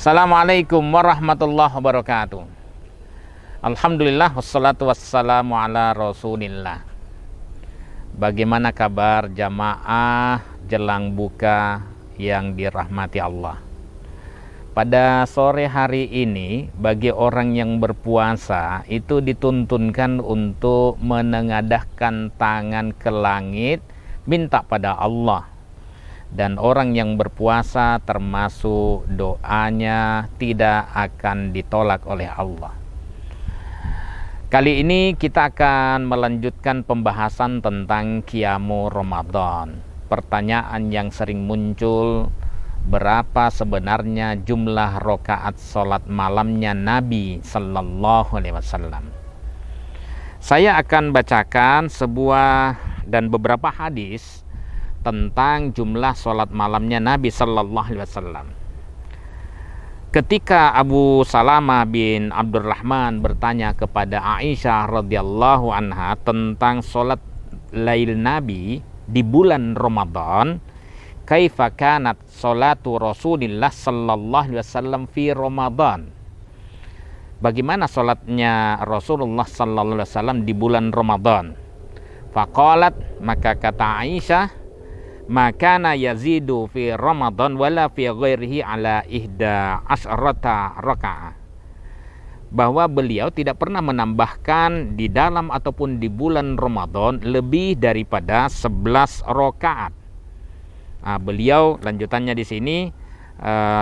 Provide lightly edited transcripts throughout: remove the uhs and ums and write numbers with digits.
Assalamualaikum warahmatullahi wabarakatuh. Alhamdulillah wassalatu wassalamu ala rasulillah. Bagaimana kabar jamaah jelang buka yang dirahmati Allah? Pada sore hari ini bagi orang yang berpuasa itu dituntunkan untuk menengadahkan tangan ke langit minta pada Allah. Dan orang yang berpuasa termasuk doanya tidak akan ditolak oleh Allah. Kali ini kita akan melanjutkan pembahasan tentang Qiyamu Ramadan. Pertanyaan yang sering muncul, berapa sebenarnya jumlah rakaat salat malamnya Nabi Sallallahu Alaihi Wasallam? Saya akan bacakan sebuah dan beberapa hadis tentang jumlah sholat malamnya Nabi Sallallahu Alaihi Wasallam. Ketika Abu Salamah bin Abdurrahman bertanya kepada Aisyah radhiyallahu anha tentang sholat lail Nabi di bulan Ramadan, kaifa kanat sholatu Rasulillah Sallallahu Alaihi Wasallam fi Ramadan? Bagaimana sholatnya Rasulullah Sallallahu Alaihi Wasallam di bulan Ramadan? Faqalat, maka kata Aisyah, makana yazidu fi Ramadan wala fi ghairihi ala ihda asyrata raka'ah, bahwa beliau tidak pernah menambahkan di dalam ataupun di bulan Ramadan lebih daripada 11 rakaat. Beliau lanjutannya di sini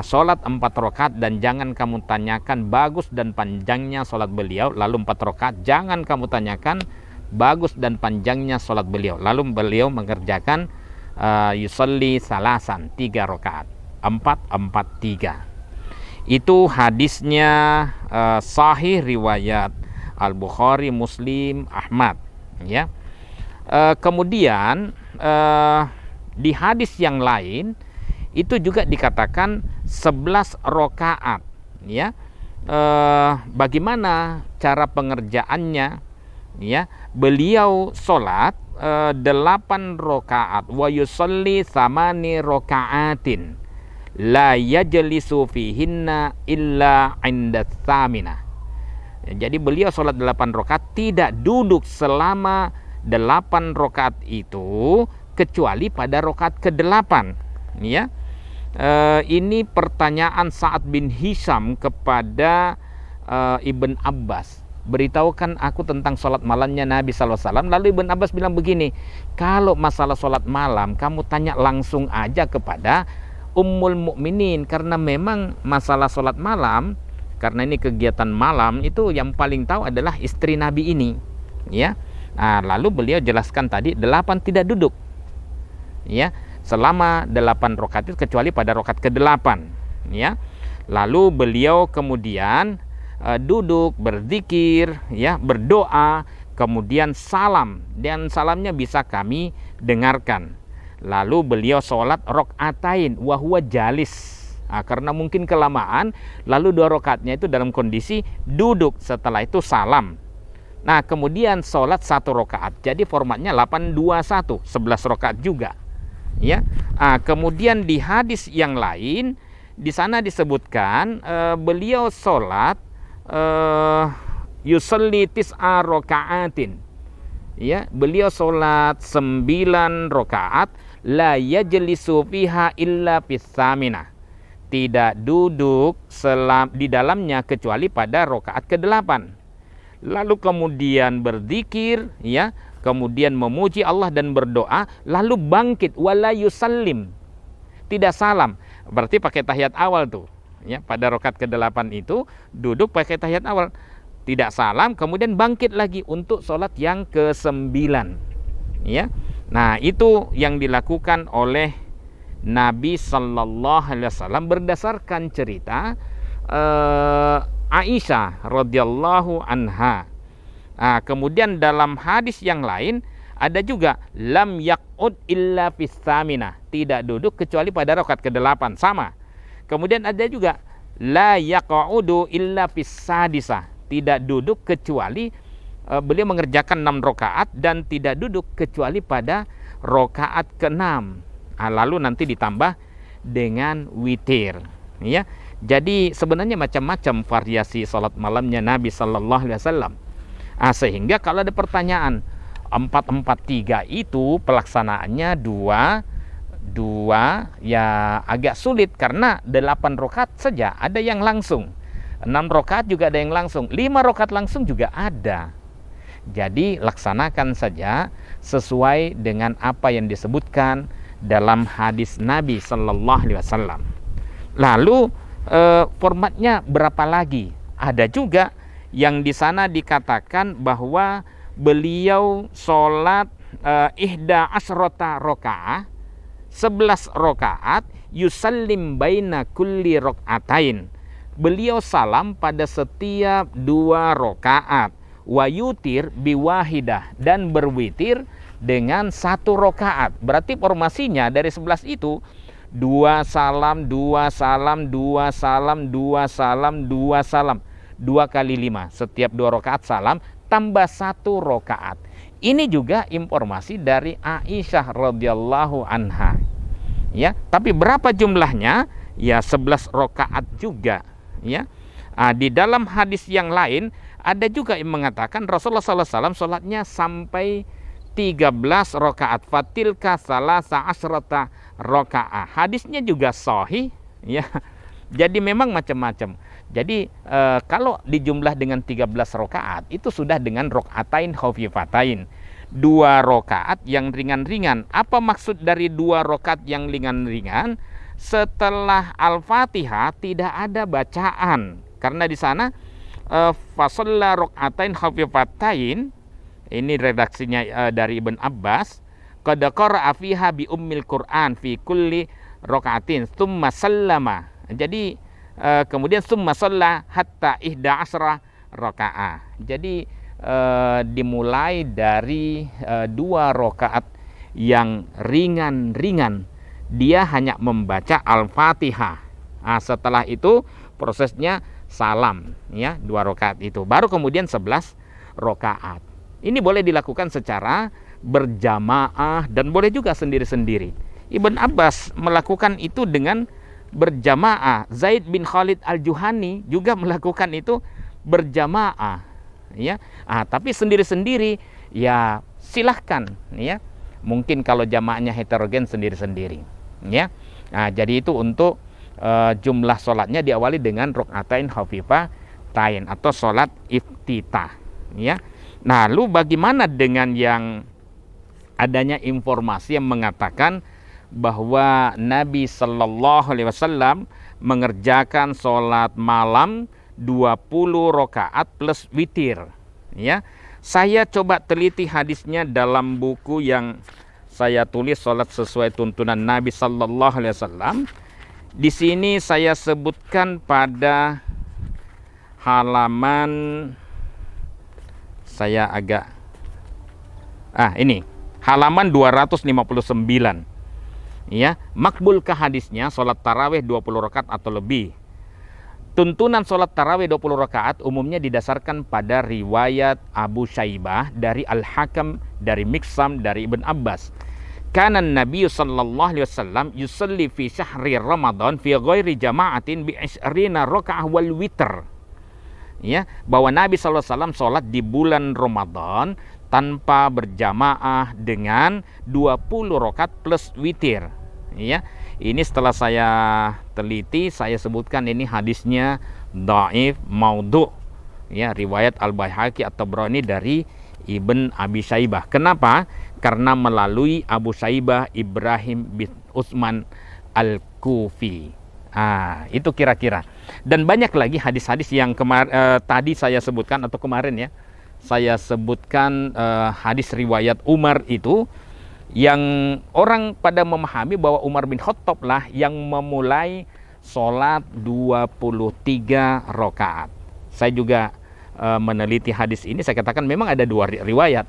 sholat 4 rakaat dan jangan kamu tanyakan bagus dan panjangnya sholat beliau. Lalu 4 rakaat jangan kamu tanyakan bagus dan panjangnya sholat beliau. Lalu beliau mengerjakan yusalli salasan 3 rakaat 4-4-3. Itu hadisnya sahih riwayat Al-Bukhari, Muslim, Ahmad ya. Kemudian di hadis yang lain itu juga dikatakan 11 rakaat ya. Bagaimana cara pengerjaannya ya? Beliau sholat 8 rakaat wa yusalli 8 rakaatin la yajlisu fihinna illa 'inda tsaminah. Jadi beliau sholat 8 rakaat tidak duduk selama 8 rakaat itu kecuali pada rakaat ke-8 ya. Ini pertanyaan Sa'ad bin Hisham kepada Ibn Abbas. Beritahukan aku tentang sholat malamnya Nabi SAW. Lalu Ibn Abbas bilang begini, kalau masalah sholat malam kamu tanya langsung aja kepada Ummul Mukminin, karena memang masalah sholat malam, karena ini kegiatan malam, itu yang paling tahu adalah istri Nabi ini ya. Lalu beliau jelaskan tadi 8 tidak duduk ya selama 8 rakaat itu kecuali pada rakaat ke-8 ya. Lalu beliau kemudian duduk berzikir ya, berdoa, kemudian salam, dan salamnya bisa kami dengarkan. Lalu beliau sholat rokaatain wa huwa jalis, karena mungkin kelamaan, lalu 2 rakaatnya itu dalam kondisi duduk, setelah itu salam. Kemudian sholat 1 rakaat, jadi formatnya 8-2-1, 11 rakaat juga ya. Kemudian di hadis yang lain di sana disebutkan beliau sholat yusalli 9 rakaatin ya, beliau sholat 9 rakaat la yajlisu fiha illa fis tsaminah, tidak duduk di dalamnya kecuali pada rakaat ke-8. Lalu kemudian berzikir ya, kemudian memuji Allah dan berdoa, lalu bangkit wala yusallim, tidak salam, berarti pakai tahiyat awal tuh ya. Pada rakaat ke-8 itu duduk pakai tahiyat awal, tidak salam, kemudian bangkit lagi untuk sholat yang ke-9 ya. Itu yang dilakukan oleh Nabi Sallallahu Alaihi Wasallam berdasarkan cerita Aisyah radhiyallahu anha. Kemudian dalam hadis yang lain ada juga lam yaq'ud illa fis tsaminah, tidak duduk kecuali pada rakaat ke-8, sama. Kemudian ada juga la yaq'udu illa fis sadisah, tidak duduk kecuali beliau mengerjakan 6 rakaat dan tidak duduk kecuali pada rakaat ke-6. Lalu nanti ditambah dengan witir ya. Jadi sebenarnya macam-macam variasi sholat malamnya Nabi Sallallahu Alaihi Wasallam. Sehingga kalau ada pertanyaan 4-4-3 itu pelaksanaannya dua ya agak sulit, karena 8 rakaat saja ada yang langsung, 6 rakaat juga ada yang langsung, 5 rakaat langsung juga ada. Jadi laksanakan saja sesuai dengan apa yang disebutkan dalam hadis Nabi Sallallahu Alaihi Wasallam. Lalu formatnya berapa lagi? Ada juga yang di sana dikatakan bahwa beliau sholat ihda asrota rakaah, 11 rakaat, yusallim baina kulli rakaatain. Beliau salam pada setiap 2 rakaat, wa yutir biwahidah, dan berwitir dengan 1 rakaat. Berarti formasinya dari 11 itu 2 salam, 2 salam, 2 salam, 2 salam, 2 salam, 2 kali 5. Setiap 2 rakaat salam tambah 1 rakaat. Ini juga informasi dari Aisyah radhiyallahu anha. Ya, tapi berapa jumlahnya? Ya 11 rakaat juga, ya. Di dalam hadis yang lain ada juga yang mengatakan Rasulullah SAW sholatnya sampai 13 rakaat, fatilka salasa asrata rakaah. Hadisnya juga sahih, ya. Jadi memang macam-macam. Jadi kalau dijumlah dengan 13 rakaat itu sudah dengan rakaatain khafifatain, 2 rakaat yang ringan-ringan. Apa maksud dari 2 rakaat yang ringan-ringan? Setelah Al-Fatihah tidak ada bacaan, karena di sana fasalla rakaatain khafifatain. Ini redaksinya dari Ibn Abbas. Qad qara'a fiha bi ummil Qur'an fi kulli raka'atin tsumma sallama. Jadi kemudian tsumma shalla hatta 11 raka'ah. Jadi dimulai dari 2 rakaat yang ringan-ringan. Dia hanya membaca Al-Fatihah. Setelah itu prosesnya salam, ya, 2 rakaat itu. Baru kemudian 11 rakaat. Ini boleh dilakukan secara berjamaah dan boleh juga sendiri-sendiri. Ibn Abbas melakukan itu dengan berjamaah. Zaid bin Khalid Al-Juhani juga melakukan itu berjamaah, ya. Tapi sendiri-sendiri ya silahkan, ya. Mungkin kalau jamaahnya heterogen sendiri-sendiri, ya. Jadi itu untuk jumlah sholatnya diawali dengan rakaatain khafifatain atau sholat iftitah, ya. Nah, lalu bagaimana dengan yang adanya informasi yang mengatakan bahwa Nabi Sallallahu Alaihi Wasallam mengerjakan sholat malam 20 rakaat plus witir, ya. Saya coba teliti hadisnya dalam buku yang saya tulis sholat sesuai tuntunan Nabi Sallallahu Alaihi Wasallam. Di sini saya sebutkan pada halaman, saya agak ini halaman 259, ya. Makbulkah hadisnya sholat tarawih 20 rakaat atau lebih? Tuntunan sholat tarawih 20 rakaat umumnya didasarkan pada riwayat Abu Syaibah dari Al-Hakam, dari Miksam, dari Ibn Abbas. Kana Nabi sallallahu alaihi wasallam yusalli fi syahri Ramadan fi ghairi jama'atin bi 20 rakaah wal witr. Ya, bahwa Nabi sallallahu alaihi wasallam sholat di bulan Ramadan tanpa berjamaah dengan 20 rakaat plus witir, ya. Ini setelah saya teliti, saya sebutkan ini hadisnya dhaif, maudhu', ya, riwayat Al-Baihaqi atau Tabrani dari Ibn Abi Syaibah. Kenapa? Karena melalui Abu Syaibah Ibrahim bin Utsman Al-Kufi. Itu kira-kira. Dan banyak lagi hadis-hadis yang tadi saya sebutkan, atau kemarin, ya, saya sebutkan hadis riwayat Umar itu, yang orang pada memahami bahwa Umar bin Khattab lah yang memulai sholat 23 rakaat. Saya juga meneliti hadis ini, saya katakan memang ada 2 riwayat.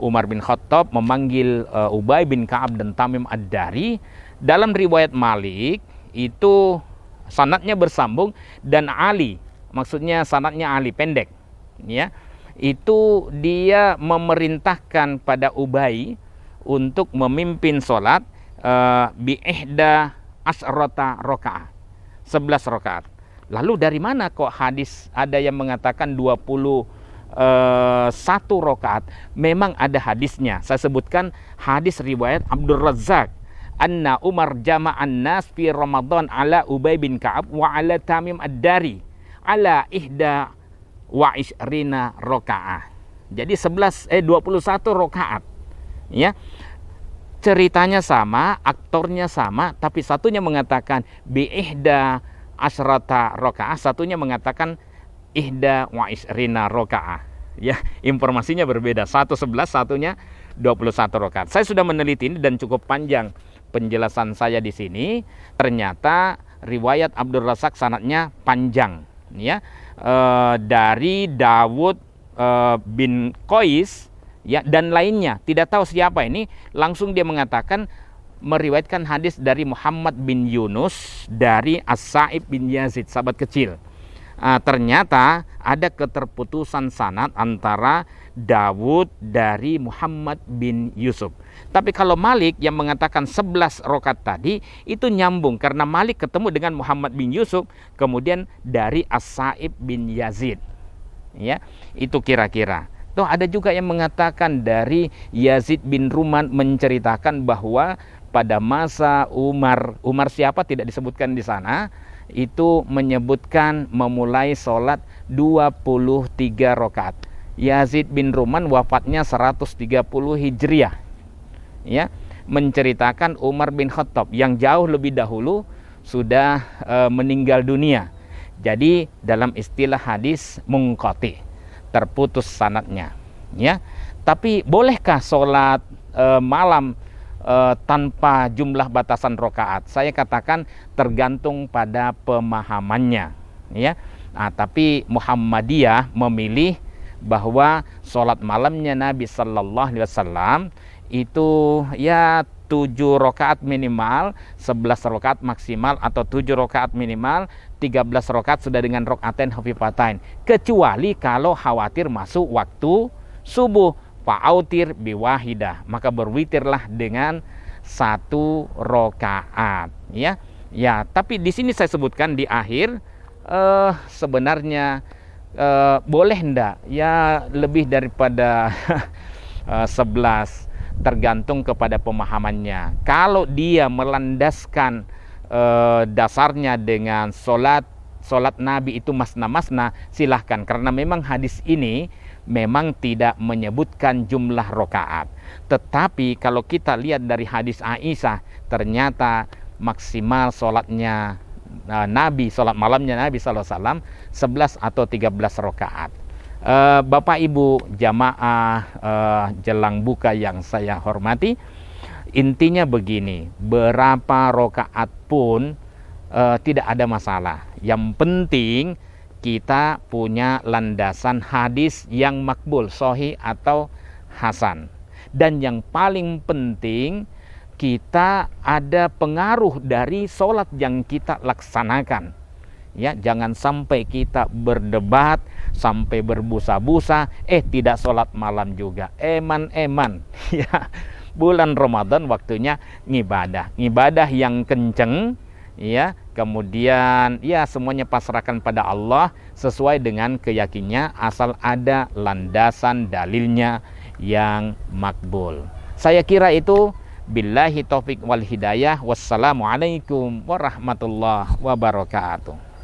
Umar bin Khattab memanggil Ubay bin Ka'ab dan Tamim Ad-Dari. Dalam riwayat Malik itu sanadnya bersambung, dan Ali, maksudnya sanadnya Ali pendek, ya. Itu dia memerintahkan pada Ubay untuk memimpin sholat bi ihda asrota rakaat, 11 rakaat. Lalu dari mana kok hadis ada yang mengatakan 21 rakaat? Memang ada hadisnya. Saya sebutkan hadis riwayat Abdul Razzaq. Anna Umar jama'an nas fi Ramadan ala Ubay bin Ka'ab wa ala Tamim ad-Dari ala ihda wa ishrina rakaah. Jadi 21 rakaat. Ya. Ceritanya sama, aktornya sama, tapi satunya mengatakan bi ihda asyrata rakaah, satunya mengatakan ihda wa ishrina rakaah. Ya, informasinya berbeda. Satu 11, satunya 21 rakaat. Saya sudah meneliti ini dan cukup panjang penjelasan saya di sini. Ternyata riwayat Abdul Razzaq sanadnya panjang, ya. Dari Dawud bin Qais, ya, dan lainnya. Tidak tahu siapa ini. Langsung dia mengatakan meriwayatkan hadis dari Muhammad bin Yunus dari As-Sa'ib bin Yazid, sahabat kecil. Ternyata ada keterputusan sanad antara Dawud dari Muhammad bin Yusuf. Tapi kalau Malik yang mengatakan 11 rakaat tadi itu nyambung karena Malik ketemu dengan Muhammad bin Yusuf kemudian dari As-Sa'ib bin Yazid. Ya, itu kira-kira. Tuh ada juga yang mengatakan dari Yazid bin Ruman menceritakan bahwa pada masa Umar siapa tidak disebutkan di sana, itu menyebutkan memulai sholat 23 rakaat. Yazid bin Ruman wafatnya 130 Hijriah. Ya, menceritakan Umar bin Khattab yang jauh lebih dahulu sudah meninggal dunia. Jadi dalam istilah hadis munqati, terputus sanadnya. Ya, tapi bolehkah sholat malam tanpa jumlah batasan rakaat? Saya katakan tergantung pada pemahamannya, ya. Nah, tapi Muhammadiyah memilih bahwa sholat malamnya Nabi Sallallahu Alaihi Wasallam itu ya 7 rakaat minimal, 11 rakaat maksimal, atau 7 rakaat minimal, 13 rakaat sudah dengan rakaatain khafifatain. Kecuali kalau khawatir masuk waktu subuh, fa'autir biwahidah, maka berwitirlah dengan 1 rakaat, ya. Ya, tapi di sini saya sebutkan di akhir sebenarnya boleh ndak ya lebih daripada 11, tergantung kepada pemahamannya. Kalau dia melandaskan dasarnya dengan sholat Nabi itu masna-masna, silahkan, karena memang hadis ini memang tidak menyebutkan jumlah rakaat. Tetapi kalau kita lihat dari hadis Aisyah, ternyata maksimal sholatnya Nabi, sholat malamnya Nabi SAW 11 atau 13 rakaat. Bapak Ibu jamaah jelang buka yang saya hormati, intinya begini, berapa rakaat pun tidak ada masalah. Yang penting kita punya landasan hadis yang makbul, sahih atau hasan. Dan yang paling penting kita ada pengaruh dari sholat yang kita laksanakan. Ya, jangan sampai kita berdebat sampai berbusa-busa, tidak sholat malam juga, eman. Ya, bulan Ramadan waktunya ngibadah yang kenceng, ya. Kemudian ya semuanya pasrahkan pada Allah sesuai dengan keyakinannya, asal ada landasan dalilnya yang makbul. Saya kira itu. Billahi taufik wal hidayah. Wassalamualaikum warahmatullahi wabarakatuh.